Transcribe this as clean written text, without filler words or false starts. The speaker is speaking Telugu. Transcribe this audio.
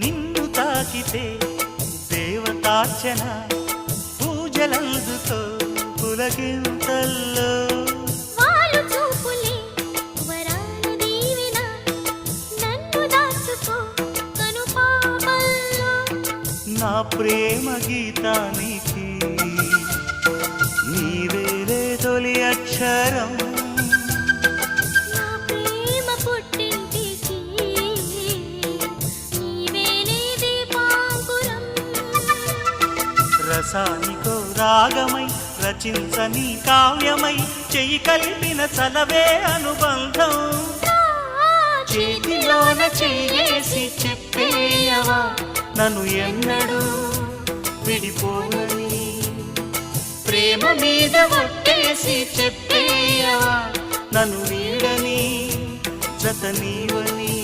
నిన్ను తాకితే దేవతార్చన పూజలందుకో పులకింతల్లో వాళ్ళు చూపులే వరాలు దీవెన నన్ను దాచుకో కనుపాపల్లో నా ప్రేమ గీతానికి నీవేలే తొలి అక్షరం నా ప్రేమ పుట్టింటికి నీవేలే దీపాంకురం రసానికో రాగమై రచించని కావ్యమై చెయ్యి కలిపిన చలవే అనుబంధం చేతిలోన చేసి చెప్పేయవా నన్ను ఎన్నడూ విడిపోనని ప్రేమ మీద ఒట్టేసి చెప్పేయవా నన్ను వీడని జత నీవని